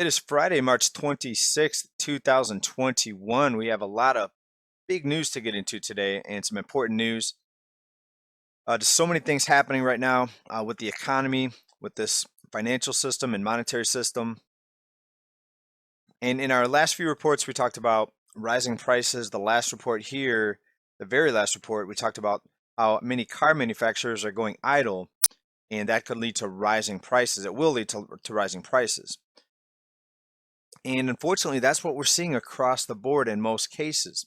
It is Friday, March 26th, 2021. We have a lot of big news to get into today and some important news. Just so many things happening right now with the economy, with this financial system and monetary system. And in our last few reports, we talked about rising prices. The last report here, the very last report, we talked about how many car manufacturers are going idle, and that could lead to rising prices. It will lead to rising prices. And unfortunately, that's what we're seeing across the board in most cases.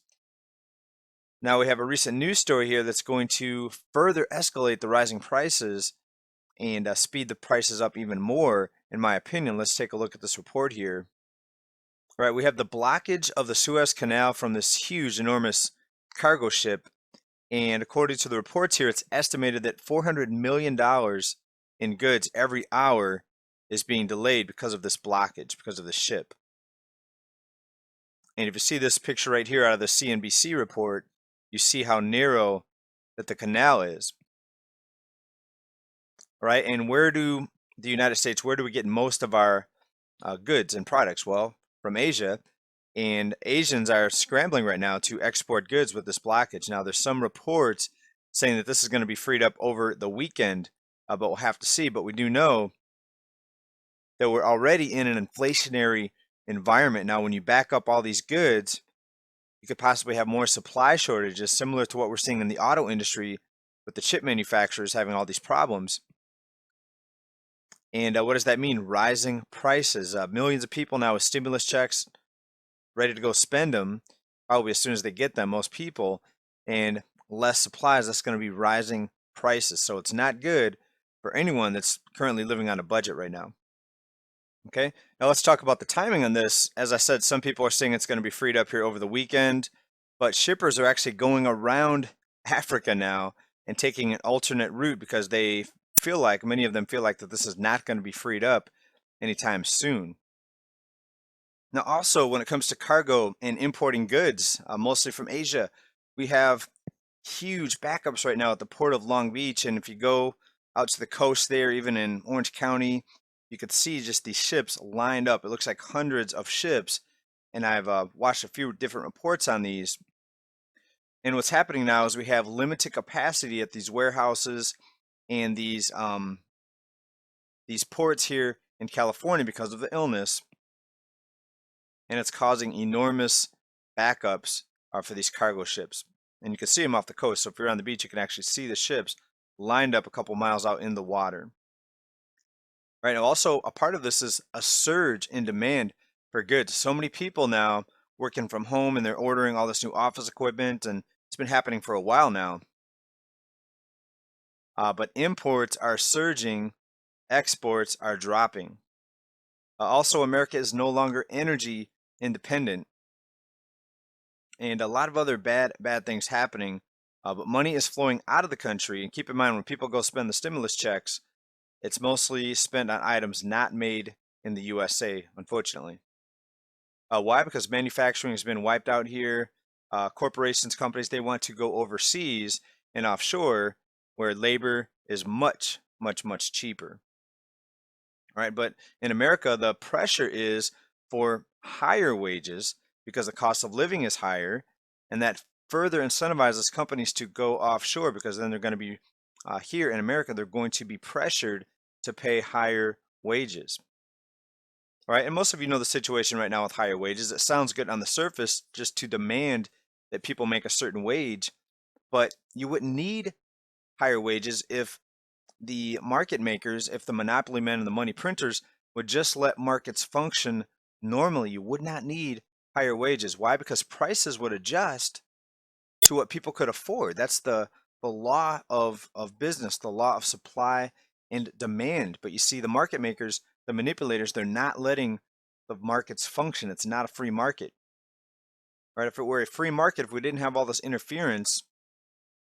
Now, we have a recent news story here that's going to further escalate the rising prices and speed the prices up even more, in my opinion. Let's take a look at this report here. All right, we have the blockage of the Suez Canal from this huge, enormous cargo ship. And according to the reports here, it's estimated that $400 million in goods every hour is being delayed because of this blockage, because of the ship. And if you see this picture right here out of the CNBC report, you see how narrow that the canal is. Right? And where do the United States, where do we get most of our goods and products? Well, from Asia. And Asians are scrambling right now to export goods with this blockage. Now, there's some reports saying that this is going to be freed up over the weekend, but we'll have to see. But we do know that we're already in an inflationary environment. Now, when you back up all these goods, you could possibly have more supply shortages, similar to what we're seeing in the auto industry with the chip manufacturers having all these problems. And what does that mean? Rising prices. Millions of people now with stimulus checks ready to go spend them, probably as soon as they get them, most people, and less supplies. That's going to be rising prices. So it's not good for anyone that's currently living on a budget right now. Okay, now let's talk about the timing on this. As I said, some people are saying it's going to be freed up here over the weekend, but shippers are actually going around Africa now and taking an alternate route because they feel like, many of them feel like that this is not going to be freed up anytime soon. Now, also, when it comes to cargo and importing goods, mostly from Asia, we have huge backups right now at the port of Long Beach. And if you go out to the coast there, even in Orange County, you could see just these ships lined up. It looks like hundreds of ships. And I've watched a few different reports on these. And what's happening now is we have limited capacity at these warehouses and these ports here in California because of the illness. And it's causing enormous backups for these cargo ships. And you can see them off the coast. So if you're on the beach, you can actually see the ships lined up a couple miles out in the water. Right now, also a part of this is a surge in demand for goods. So many people now working from home and they're ordering all this new office equipment, and it's been happening for a while now. But imports are surging, exports are dropping. Also, America is no longer energy independent, and a lot of other bad things happening. But money is flowing out of the country. And keep in mind, when people go spend the stimulus checks, it's mostly spent on items not made in the USA, unfortunately. Why? Because manufacturing has been wiped out here. Corporations, companies, they want to go overseas and offshore where labor is much, much, much cheaper. All right, but in America, the pressure is for higher wages because the cost of living is higher, and that further incentivizes companies to go offshore because then they're going to be here in America, they're going to be pressured to pay higher wages. All right, and most of you know the situation right now with higher wages. It sounds good on the surface just to demand that people make a certain wage, but you wouldn't need higher wages if the market makers, if the monopoly men and the money printers would just let markets function normally. You would not need higher wages. Why? Because prices would adjust to what people could afford. That's the law of business, the law of supply and demand. But you see, the market makers, the manipulators, they're not letting the markets function. It's not a free market. Right? If it were a free market, if we didn't have all this interference,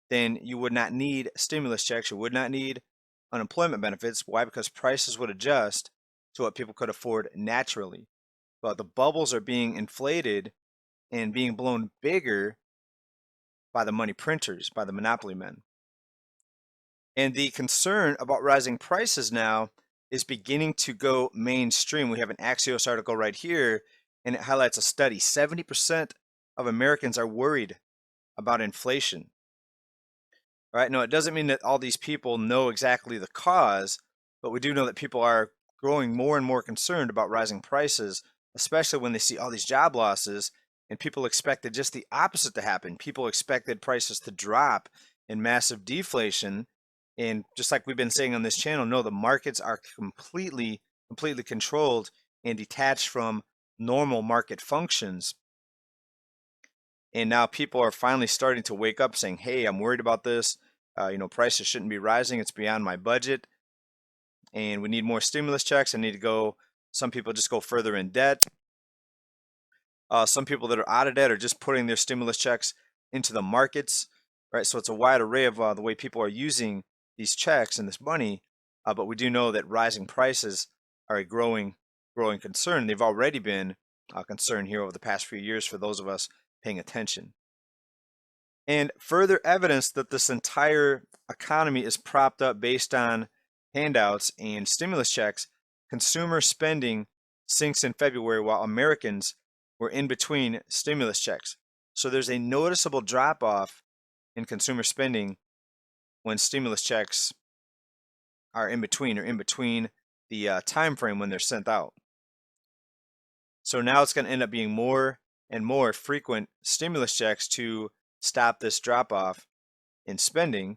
then you would not need stimulus checks. You would not need unemployment benefits. Why? Because prices would adjust to what people could afford naturally. But the bubbles are being inflated and being blown bigger by the money printers, by the monopoly men. And the concern about rising prices now is beginning to go mainstream. We have an Axios article right here, and it highlights a study. 70% of Americans are worried about inflation. All right, no, it doesn't mean that all these people know exactly the cause, but we do know that people are growing more and more concerned about rising prices, especially when they see all these job losses. And people expected just the opposite to happen. People expected prices to drop in massive deflation. And just like we've been saying on this channel, no, the markets are completely controlled and detached from normal market functions. And now people are finally starting to wake up saying, hey, I'm worried about this. Prices shouldn't be rising. It's beyond my budget. And we need more stimulus checks. I need to go. Some people just go further in debt. Some people that are out of debt are just putting their stimulus checks into the markets, right? So it's a wide array of the way people are using these checks and this money. But we do know that rising prices are a growing concern. They've already been a concern here over the past few years for those of us paying attention. And further evidence that this entire economy is propped up based on handouts and stimulus checks, consumer spending sinks in February while Americans were in between stimulus checks. So there's a noticeable drop off in consumer spending when stimulus checks are in between the time frame when they're sent out. So now it's going to end up being more and more frequent stimulus checks to stop this drop off in spending.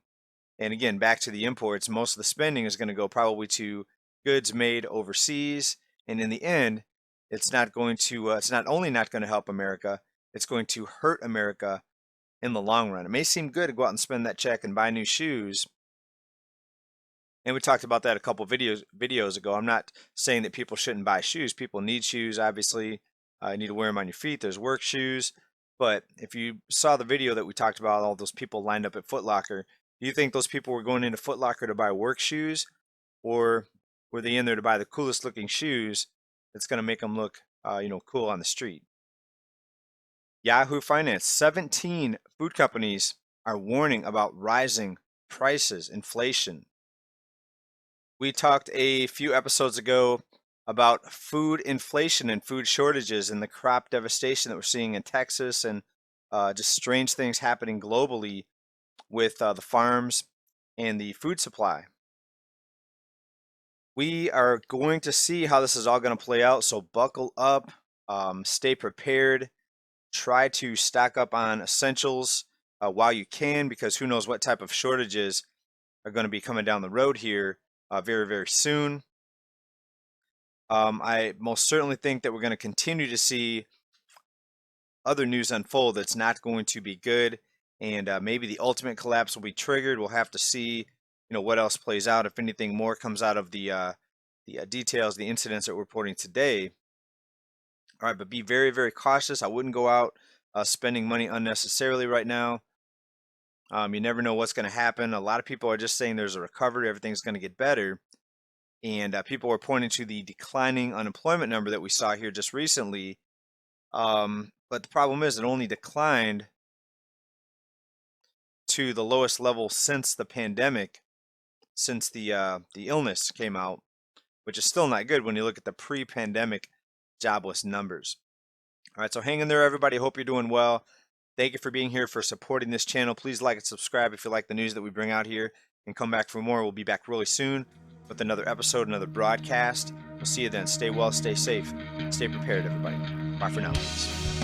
And again, back to the imports, most of the spending is going to go probably to goods made overseas. And in the end, it's not only not going to help America, it's going to hurt America in the long run. It may seem good to go out and spend that check and buy new shoes. And we talked about that a couple videos ago. I'm not saying that people shouldn't buy shoes. People need shoes, obviously. You need to wear them on your feet. There's work shoes. But if you saw the video that we talked about, all those people lined up at Foot Locker, do you think those people were going into Foot Locker to buy work shoes? Or were they in there to buy the coolest looking shoes that's going to make them look cool on the street? Yahoo Finance, 17 food companies are warning about rising prices, inflation. We talked a few episodes ago about food inflation and food shortages and the crop devastation that we're seeing in Texas and just strange things happening globally with the farms and the food supply. We are going to see how this is all going to play out, so buckle up, stay prepared, try to stock up on essentials while you can, because who knows what type of shortages are going to be coming down the road here very, very soon. I most certainly think that we're going to continue to see other news unfold that's not going to be good, and maybe the ultimate collapse will be triggered. We'll have to see, what else plays out, if anything more comes out of the details, the incidents that we're reporting today. All right, but be very, very cautious. I wouldn't go out spending money unnecessarily right now. You never know what's going to happen. A lot of people are just saying there's a recovery, everything's going to get better. And people were pointing to the declining unemployment number that we saw here just recently. But the problem is it only declined to the lowest level since the pandemic, since the illness came out, which is still not good when you look at the pre-pandemic jobless numbers. All right, so hang in there, everybody. Hope you're doing well. Thank you for being here, for supporting this channel. Please like and subscribe if you like the news that we bring out here, and come back for more. We'll be back really soon with another episode, another broadcast. We'll see you then. Stay well, stay safe, stay prepared, everybody. Bye for now.